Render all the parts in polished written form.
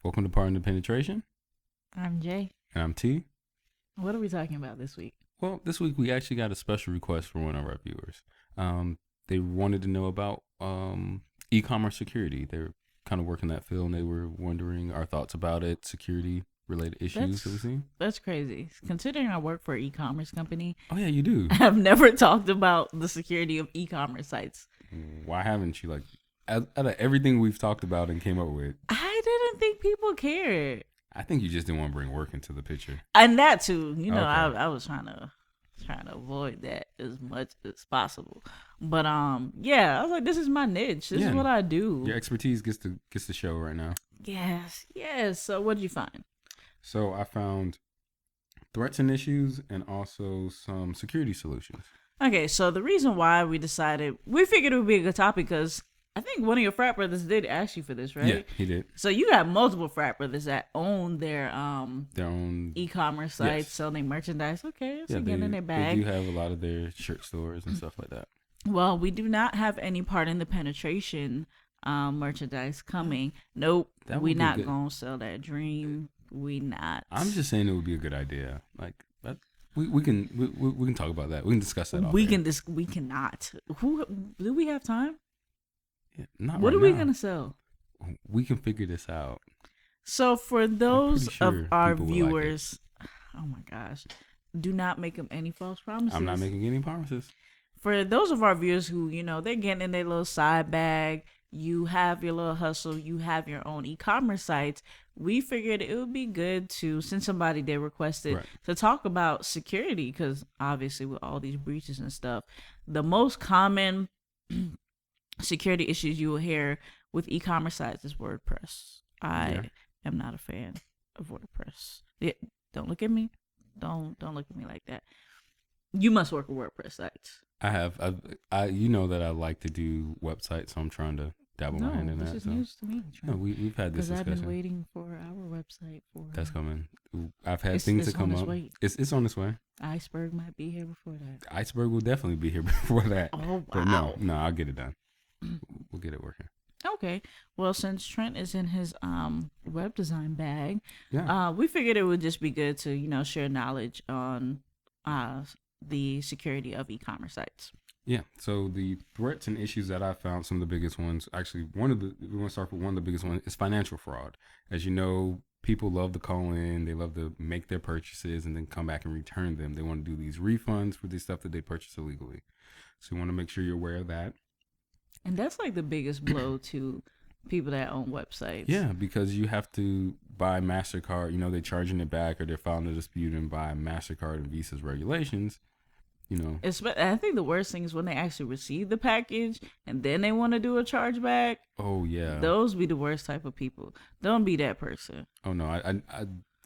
Welcome to Partner Penetration. I'm Jay. And I'm T. What are we talking about this week? Well, this week we actually got a special request from one of our viewers. They wanted to know about e-commerce security. They're kind of working that field, and they were wondering our thoughts about it, security related issues that we've seen. That's crazy. Considering I work for an e-commerce company, Oh yeah, you do. I've never talked about the security of e-commerce sites. Why haven't you? Like, out of everything we've talked about and came up with, I didn't think people cared. I think you just didn't want to bring work into the picture. And that too. You know, Okay. I was trying to avoid that as much as possible. But yeah, I was like, this is my niche. This is what I do. Your expertise gets the show right now. Yes. So what did you find? So I found threats and issues and also some security solutions. Okay, so the reason why we figured it would be a good topic because I think one of your frat brothers did ask you for this, right? Yeah, he did. So you got multiple frat brothers that own their own e-commerce sites, selling merchandise. Okay, so getting in their bag. They do have a lot of their shirt stores and stuff like that. Well, we do not have any part in the penetration merchandise coming. Nope, we not gonna sell that dream. We not. I'm just saying it would be a good idea. Like that, we can talk about that. We can discuss that. We cannot. Who do we have time? Yeah, not what right are we now. gonna sell? We can figure this out. So for those of our viewers, like oh my gosh, do not make them any false promises. I'm not making any promises. For those of our viewers who, you know, they're getting in their little side bag, you have your little hustle, you have your own e-commerce sites, we figured it would be good to, since somebody did request it, to talk about security, because obviously with all these breaches and stuff, the most common security issues you will hear with e-commerce sites is WordPress. I am not a fan of WordPress. Yeah, don't look at me. Don't look at me like that. You must work with WordPress sites. I have. You know that I like to do websites, so I'm trying to dabble my hand in that. This is news to me. No, we've had this discussion. Because I've been waiting for our website for. That's coming. I've had things to come up. It's on its way. Iceberg might be here before that. Iceberg will definitely be here before that. Oh wow! But no, I'll get it done. We'll get it working. Okay. Well, since Trent is in his web design bag, yeah, we figured it would just be good to share knowledge on the security of e-commerce sites. Yeah. So the threats and issues that I found, some of the biggest ones, actually, we want to start with one of the biggest ones is financial fraud. As you know, people love to call in, they love to make their purchases and then come back and return them. They want to do these refunds for the stuff that they purchased illegally. So you want to make sure you're aware of that. And that's like the biggest blow to people that own websites. Yeah, because you have to buy MasterCard, they're charging it back or they're filing a dispute and buy MasterCard and Visa's regulations. I think the worst thing is when they actually receive the package and then they want to do a chargeback. Oh yeah, those be the worst type of people. Don't be that person. Oh no,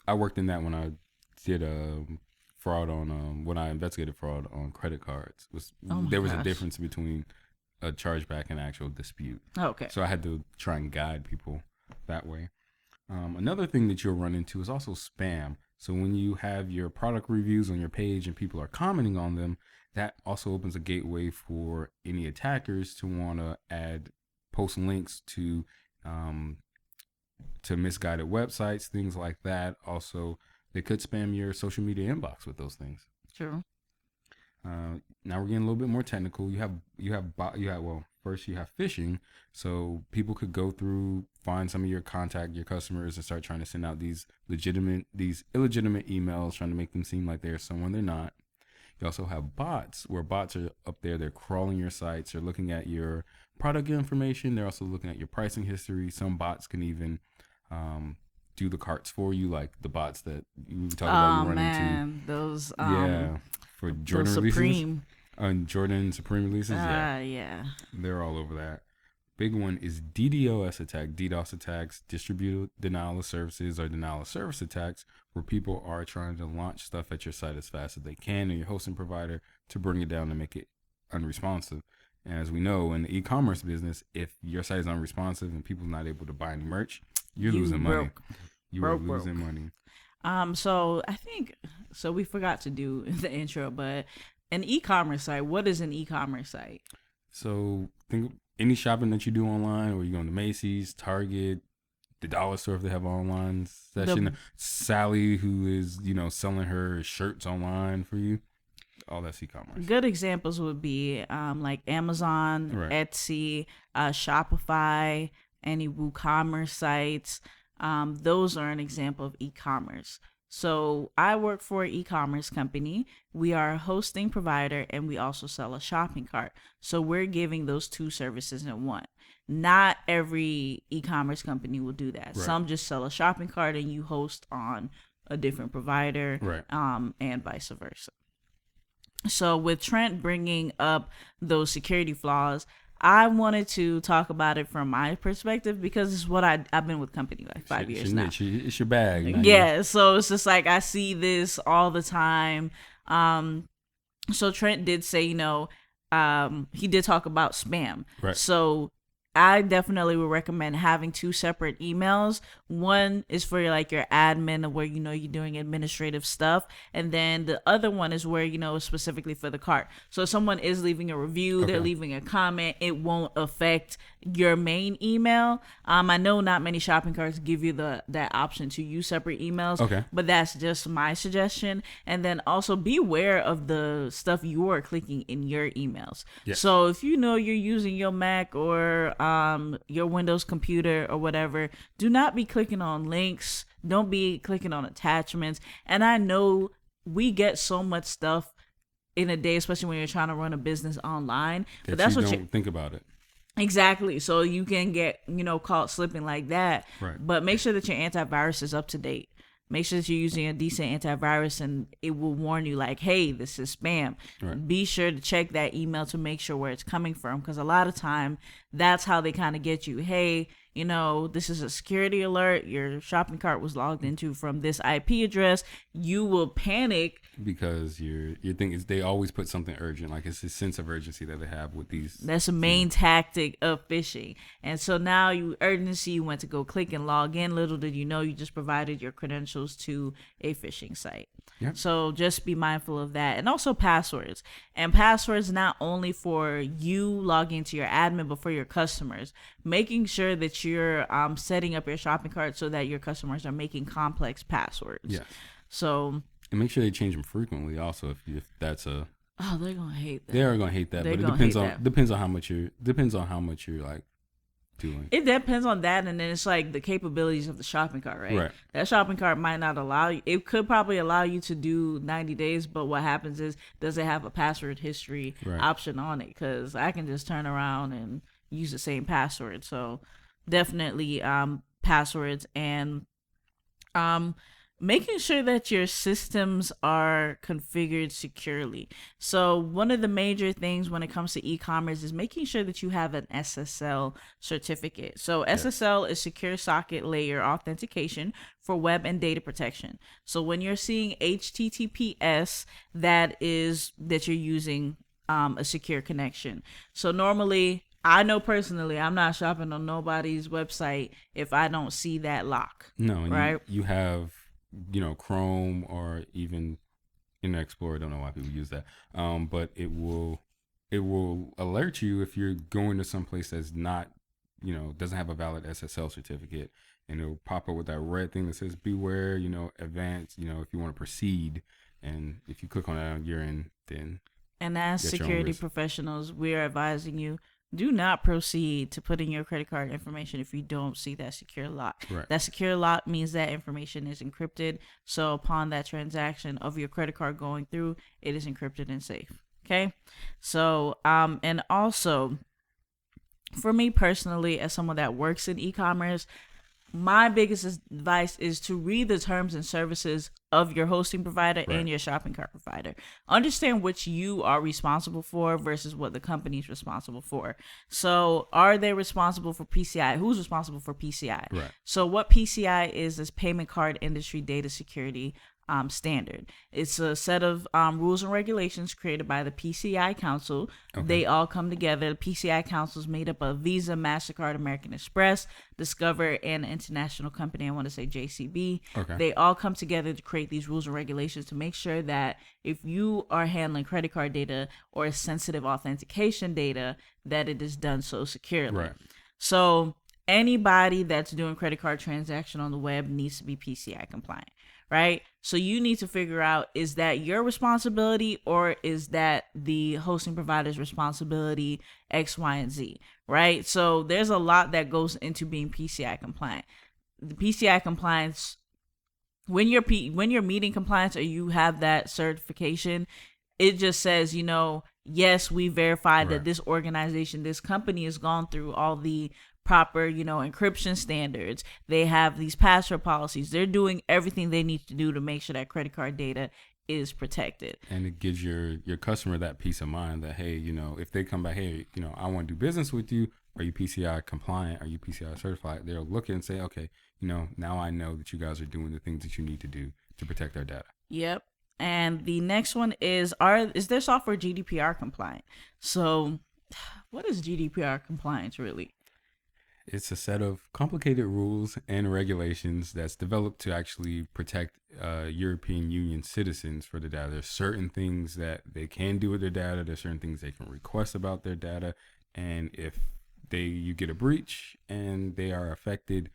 I worked in that when I did fraud on when I investigated fraud on credit cards. There was a difference between a chargeback and actual dispute. Okay, so I had to try and guide people that way. Another thing that you'll run into is also spam. So when you have your product reviews on your page and people are commenting on them, that also opens a gateway for any attackers to want to post links to misguided websites, things like that. Also, they could spam your social media inbox with those things. True. Now we're getting a little bit more technical. First you have phishing. So people could go through, find some of your customers and start trying to send out these illegitimate emails, trying to make them seem like they're someone they're not. You also have bots, where bots are up there. They're crawling your sites. They're looking at your product information. They're also looking at your pricing history. Some bots can even do the carts for you, like the bots that you talked about. You run into those. For Jordan Supreme. releases. Jordan Supreme releases. Yeah. They're all over that. Big one is DDoS attack, DDoS attacks, distributed denial of services or denial of service attacks, where people are trying to launch stuff at your site as fast as they can and your hosting provider to bring it down and make it unresponsive. And as we know, in the e-commerce business, if your site is unresponsive and people are not able to buy any merch, you're losing money. You are losing money. So I think we forgot to do the intro, but an e-commerce site. What is an e-commerce site? So think any shopping that you do online, or you go to Macy's, Target, the dollar store if they have an online session. Sally, who is, selling her shirts online for you. All that's e-commerce. Good examples would be like Amazon, Right. Etsy, Shopify, any WooCommerce sites. Those are an example of e-commerce. So I work for an e-commerce company. We are a hosting provider, and we also sell a shopping cart. So we're giving those two services in one. Not every e-commerce company will do that. Right. Some just sell a shopping cart and you host on a different provider, Right. And vice versa. So with Trent bringing up those security flaws, I wanted to talk about it from my perspective because it's what I've been with company like 5 years now. It's your bag. Yeah, so it's just like I see this all the time. So Trent did say, he did talk about spam. Right. So I definitely would recommend having two separate emails. One is for like your admin, where you're doing administrative stuff, and then the other one is where specifically for the cart. So if someone is leaving a review, they're leaving a comment, it won't affect your main email. I know not many shopping carts give you that option to use separate emails. Okay. But that's just my suggestion. And then also be aware of the stuff you are clicking in your emails. Yes. So if you're using your Mac or your Windows computer or whatever, do not be clicking on links. Don't be clicking on attachments. And I know we get so much stuff in a day, especially when you're trying to run a business online. But that's what you don't think about it. Exactly. So you can get, caught slipping like that. Right. But make sure that your antivirus is up to date. Make sure that you're using a decent antivirus, and it will warn you like, hey, this is spam. Right. Be sure to check that email to make sure where it's coming from, because a lot of time that's how they kind of get you. Hey, this is a security alert. Your shopping cart was logged into from this IP address. You will panic because you're thinking they always put something urgent, like it's a sense of urgency that they have with these. That's a main tactic of phishing. And so now you went to go click and log in. Little did you know, you just provided your credentials to a phishing site. Yep. So just be mindful of that. And also passwords. And passwords not only for you logging into your admin, but for your customers. Making sure that you're setting up your shopping cart so that your customers are making complex passwords. Yeah. So. And make sure they change them frequently. Also, if that's a. Oh, they're gonna hate that. They are gonna hate that, but it depends on how much you're like doing. It depends on that, and then it's like the capabilities of the shopping cart, right? Right. That shopping cart might not allow you. It could probably allow you to do 90 days, but what happens is, does it have a password history option on it? Because I can just turn around and use the same password. So definitely passwords, and making sure that your systems are configured securely. So one of the major things when it comes to e-commerce is making sure that you have an SSL certificate. So SSL is Secure Socket Layer Authentication for web and data protection. So when you're seeing HTTPS, that you're using a secure connection. So normally, I know personally, I'm not shopping on nobody's website if I don't see that lock. No, right? You have Chrome or even Internet Explorer. I don't know why people use that. But it will alert you if you're going to some place that's not, doesn't have a valid SSL certificate, and it'll pop up with that red thing that says beware, advanced, if you want to proceed. And if you click on that on your end, then. And as security professionals, we are advising you, do not proceed to put in your credit card information if you don't see that secure lock. Right. That secure lock means that information is encrypted. So upon that transaction of your credit card going through, it is encrypted and safe. Okay. So, and also for me personally, as someone that works in e-commerce, my biggest advice is to read the terms and services of your hosting provider and your shopping cart provider. Understand which you are responsible for versus what the company is responsible for. So are they responsible for PCI? Who's responsible for PCI? Right. So what PCI is Payment Card Industry Data Security standard. It's a set of rules and regulations created by the PCI Council. Okay. They all come together. The PCI Council is made up of Visa, MasterCard, American Express, Discover, and an international company, I want to say JCB. Okay. They all come together to create these rules and regulations to make sure that if you are handling credit card data or sensitive authentication data, that it is done so securely. Right. So anybody that's doing credit card transaction on the web needs to be PCI compliant, right? So you need to figure out, is that your responsibility or is that the hosting provider's responsibility, X, Y, and Z, right? So there's a lot that goes into being PCI compliant. The PCI compliance, when you're meeting compliance or you have that certification, it just says, yes, we verified that this organization, this company has gone through all the proper, encryption standards. They have these password policies. They're doing everything they need to do to make sure that credit card data is protected. And it gives your customer that peace of mind that, hey, if they come back, hey, I want to do business with you. Are you PCI compliant? Are you PCI certified? They'll look and say, okay, now I know that you guys are doing the things that you need to do to protect our data. Yep. And the next one is their software GDPR compliant? So what is GDPR compliance really? It's a set of complicated rules and regulations that's developed to actually protect European Union citizens for the data. There's certain things that they can do with their data. There's certain things they can request about their data. And if you get a breach and they are affected,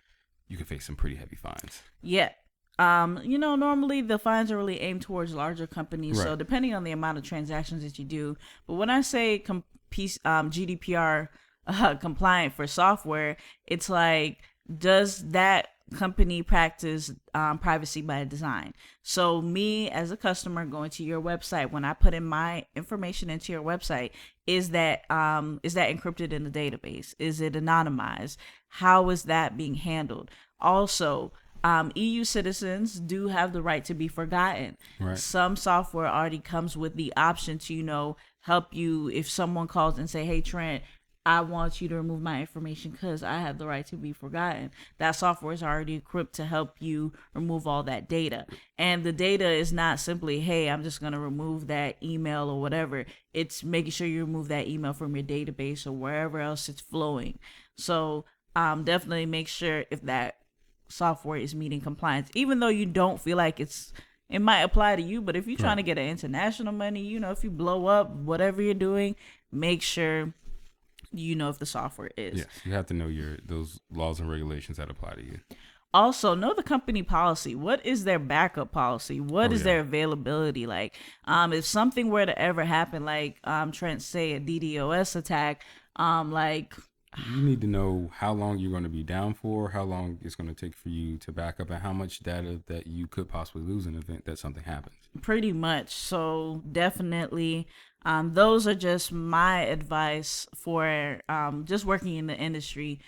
you can face some pretty heavy fines. Yeah. Normally the fines are really aimed towards larger companies. Right. So depending on the amount of transactions that you do. But when I say GDPR compliant for software, it's like, does that company practice privacy by design? So me as a customer going to your website, when I put in my information into your website, is that encrypted in the database? Is it anonymized? How is that being handled? Also, EU citizens do have the right to be forgotten. Right. Some software already comes with the option to, help you if someone calls and say, hey, Trent, I want you to remove my information because I have the right to be forgotten. That software is already equipped to help you remove all that data. And the data is not simply, hey, I'm just going to remove that email or whatever. It's making sure you remove that email from your database or wherever else it's flowing. So definitely make sure if that software is meeting compliance, even though you don't feel like it might apply to you. But if you're trying to get an international money, if you blow up, whatever you're doing, make sure if the software is. Yes, you have to know those laws and regulations that apply to you. Also, know the company policy. What is their backup policy? What is their availability like? If something were to ever happen, like Trent say a DDoS attack, you need to know how long you're going to be down for, how long it's going to take for you to back up, and how much data that you could possibly lose in the event that something happens. Pretty much. So definitely, those are just my advice for just working in the industry.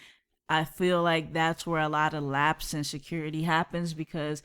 I feel like that's where a lot of lapse in security happens because,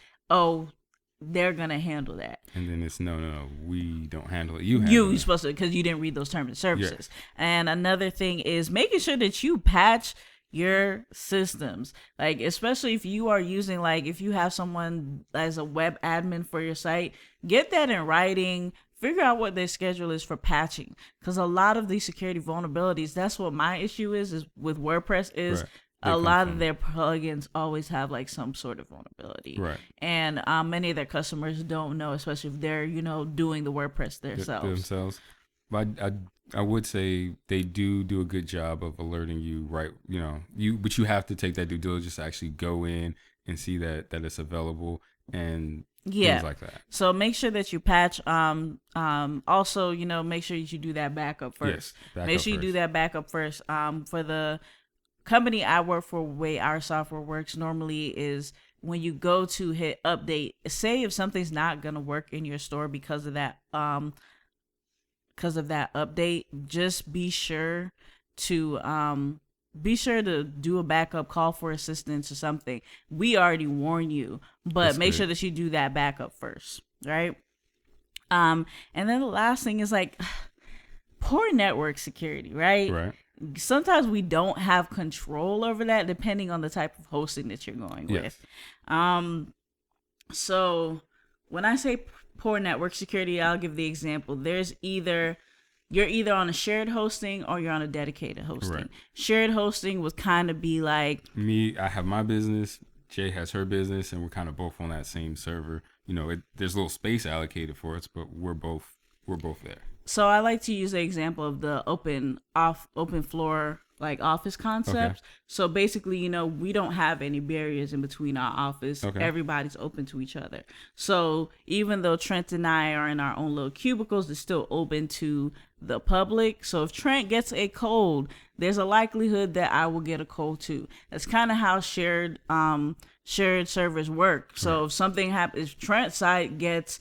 they're going to handle that. And then it's, no, we don't handle it. You're supposed to, because you didn't read those terms and services. Yeah. And another thing is making sure that you patch your systems. Like, especially if you are using, if you have someone as a web admin for your site, get that in writing. Figure out what their schedule is for patching. Because a lot of these security vulnerabilities, that's what my issue is with WordPress is... Right. A lot of their plugins always have some sort of vulnerability. Right. And many of their customers don't know, especially if they're, doing the WordPress themselves. But I would say they do a good job of alerting you, right? But you have to take that due diligence to actually go in and see that it's available and things like that. So make sure that you patch. Also, make sure that you do that backup first. Yes, make sure you do that backup first. For the company I work for, the way our software works normally is when you go to hit update, say if something's not gonna work in your store because of that update, just be sure to do a backup, call for assistance or something. We already warn you, but make sure that you do that backup first, right? And then the last thing is poor network security, right? Right. Sometimes we don't have control over that depending on the type of hosting that you're going with. So when I say poor network security, I'll give the example. You're either on a shared hosting or you're on a dedicated hosting. Right. Shared hosting would kind of be like me. I have my business. Jay has her business, and we're kind of both on that same server. There's a little space allocated for us, but we're both there. So I like to use the example of the open floor like office concepts. So basically, we don't have any barriers in between our office. Okay. Everybody's open to each other. So even though Trent and I are in our own little cubicles, it's still open to the public. So if Trent gets a cold, there's a likelihood that I will get a cold too. That's kind of how shared servers work. So if something happens, if Trent's site gets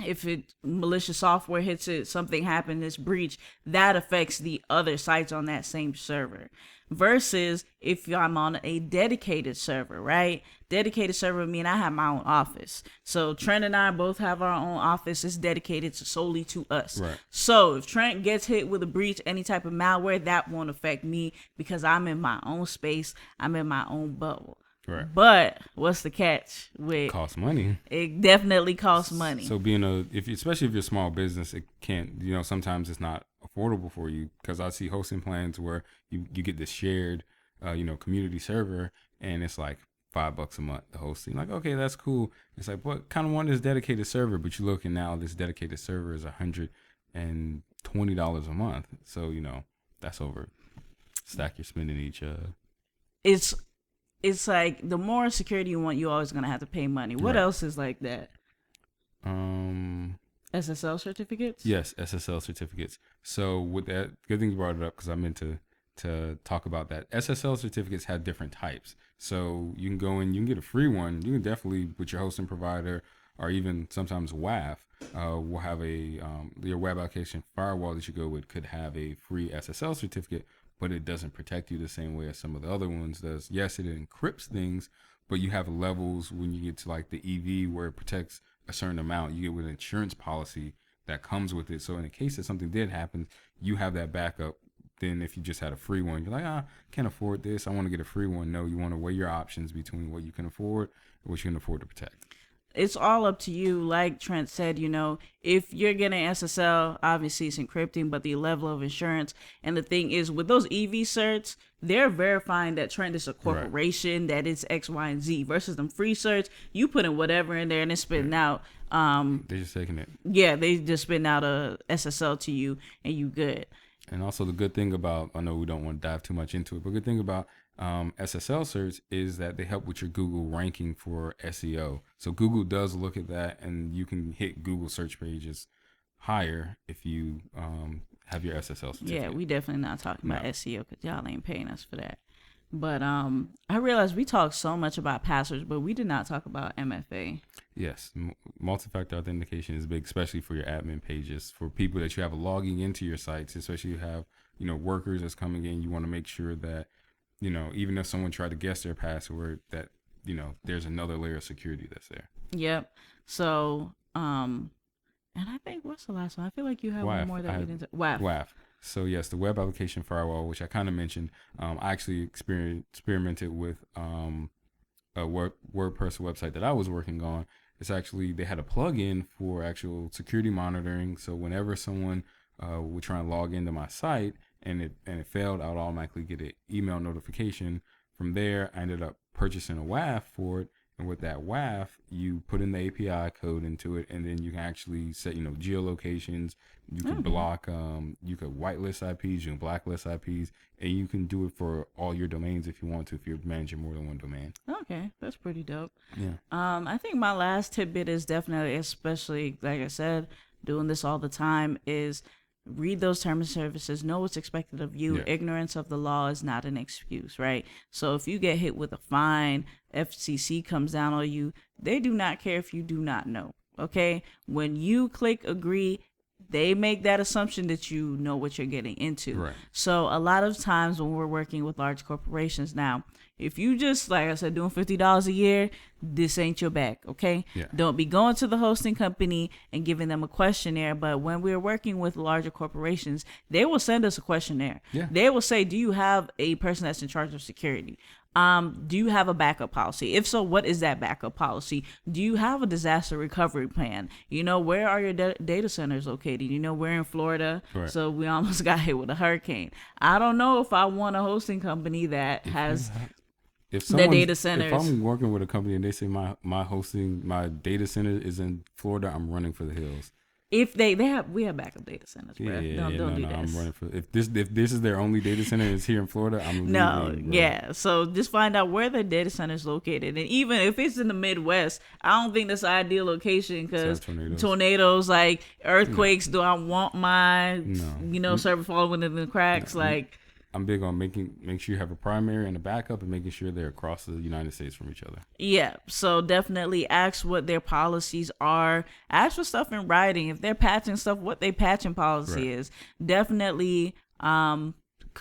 if malicious software hits it, something happened, this breach, that affects the other sites on that same server. Versus if I'm on a dedicated server, right? Dedicated server mean I have my own office. So Trent and I both have our own office. It's dedicated solely to us. Right. So if Trent gets hit with a breach, any type of malware, that won't affect me because I'm in my own space. I'm in my own bubble. Right. But what's the catch with Costs money. it? Definitely costs money. So especially if you're a small business, it can't, sometimes it's not affordable for you, because I see hosting plans where you get this shared, community server, and it's like $5 a month, the hosting. Like, okay, that's cool. It's like, what kind of want this dedicated server? But you're looking now, this dedicated server is $120 a month. So, that's over. Stack your spending each. It's like the more security you want, you're always gonna have to pay money. What Right. else is like that? SSL certificates? Yes, SSL certificates. So with that, good thing you brought it up, because I meant to talk about that. SSL certificates have different types. So you can go in, you can get a free one. You can definitely, with your hosting provider, or even sometimes WAF, will have your web application firewall that you go with could have a free SSL certificate, but it doesn't protect you the same way as some of the other ones does. Yes, it encrypts things, but you have levels when you get to like the EV where it protects a certain amount. You get with an insurance policy that comes with it. So in the case that something did happen, you have that backup. Then if you just had a free one, you're like, can't afford this, I want to get a free one. No, you want to weigh your options between what you can afford and what you can afford to protect. It's all up to you. Like Trent said, if you're getting SSL, obviously it's encrypting, but the level of insurance. And the thing is, with those EV certs, they're verifying that Trent is a corporation, that it's X, Y, and Z. Versus them free certs, you put in whatever in there and it's spitting out. They're just taking it. Yeah, they just spitting out a SSL to you and you good. And also the good thing about, I know we don't want to dive too much into it, but good thing about SSL certs is that they help with your Google ranking for SEO. So Google does look at that, and you can hit Google search pages higher if you have your SSL certificate. Yeah, we definitely not talking about SEO because y'all ain't paying us for that. But I realized we talked so much about passwords, but we did not talk about MFA. Yes, multi-factor authentication is big, especially for your admin pages. For people that you have logging into your sites, especially you have workers that's coming in, you want to make sure that even if someone tried to guess their password, that there's another layer of security that's there. Yep. So and I think what's the last one? I feel like you have WAF. one more that we didn't. WAF. So yes, the web application firewall, which I kind of mentioned, I actually experimented with a WordPress website that I was working on. It's actually, they had a plugin for actual security monitoring. So whenever someone would try and log into my site and it failed, I would automatically get an email notification. From there, I ended up purchasing a WAF for it. And with that WAF, you put in the API code into it, and then you can actually set, geolocations. You can block, you can whitelist IPs, you can blacklist IPs, and you can do it for all your domains if you want to, if you're managing more than one domain. Okay, that's pretty dope. Yeah. I think my last tidbit is definitely, especially like I said, doing this all the time, is read those terms and services, know what's expected of you. Yeah. Ignorance of the law is not an excuse, right? So if you get hit with a fine, FCC comes down on you, they do not care if you do not know, okay? When you click agree, they make that assumption that you know what you're getting into. Right. So a lot of times when we're working with large corporations now, if you just, like I said, doing $50 a year, this ain't your bag, okay? Yeah. Don't be going to the hosting company and giving them a questionnaire. But when we're working with larger corporations, they will send us a questionnaire. Yeah. They will say, do you have a person that's in charge of security? Do you have a backup policy? If so, what is that backup policy? Do you have a disaster recovery plan? Where are your data centers located? We're in Florida, Right. so we almost got hit with a hurricane. I don't know if I want a hosting company that has If the data centers. If I'm working with a company and they say my data center is in Florida, I'm running for the hills. If we have backup data centers, bro. Don't do no, this. I'm running for if this is their only data center is here in Florida, I'm No, leaving, bro. yeah. So just find out where the data center is located, and even if it's in the Midwest, I don't think that's the ideal location because tornadoes, like earthquakes. Do I want my server falling in the cracks? Like, I'm big on make sure you have a primary and a backup, and making sure they're across the United States from each other. Yeah, so definitely ask what their policies are. Ask for stuff in writing. If they're patching stuff, what they patching policy is. Definitely,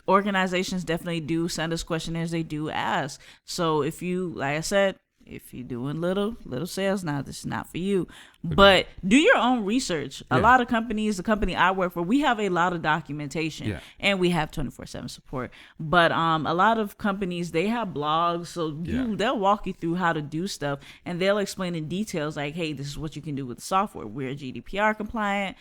organizations definitely do send us questionnaires. They do ask. So if you, like I said, if you're doing little sales now, this is not for you. But do your own research. A lot of companies, the company I work for, we have a lot of documentation and we have 24/7 support. But a lot of companies, they have blogs, so they'll walk you through how to do stuff, and they'll explain in details like, hey, this is what you can do with the software. We're GDPR compliant.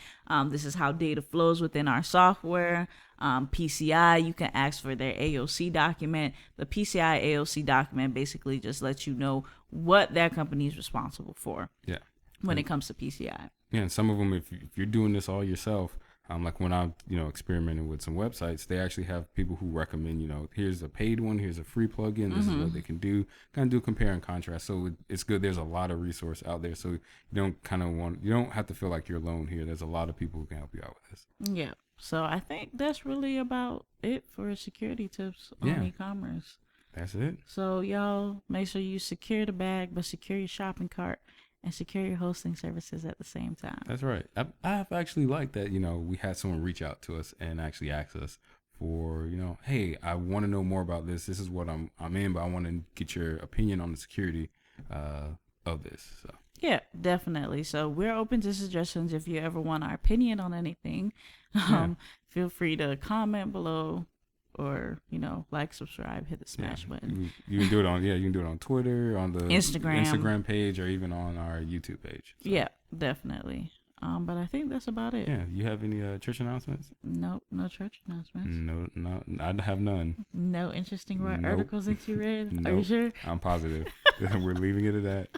This is how data flows within our software. PCI, you can ask for their AOC document. The PCI AOC document basically just lets you know what that company is responsible for. Yeah. When it comes to PCI. Yeah, and some of them, if you're doing this all yourself, like when I'm experimenting with some websites, they actually have people who recommend, here's a paid one, here's a free plugin, this is what they can do, kind of do compare and contrast. So it's good. There's a lot of resource out there, so you don't have to feel like you're alone here. There's a lot of people who can help you out with this. Yeah. So I think that's really about it for security tips on e-commerce. That's it. So y'all make sure you secure the bag, but secure your shopping cart and secure your hosting services at the same time. That's right. I've actually liked that, we had someone reach out to us and actually ask us for, hey, I want to know more about this. This is what I'm in, but I want to get your opinion on the security of this. So. Yeah, definitely. So we're open to suggestions. If you ever want our opinion on anything, feel free to comment below or, like, subscribe, hit the smash button. You can do it on Twitter, on the Instagram page, or even on our YouTube page. So. Yeah, definitely. But I think that's about it. Yeah. You have any church announcements? Nope, no church announcements. No, I have none. No interesting articles that you read? Nope. Are you sure? I'm positive. We're leaving it at that.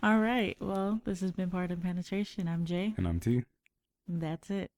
All right. Well, this has been Part of Penetration. I'm Jay. And I'm T. That's it.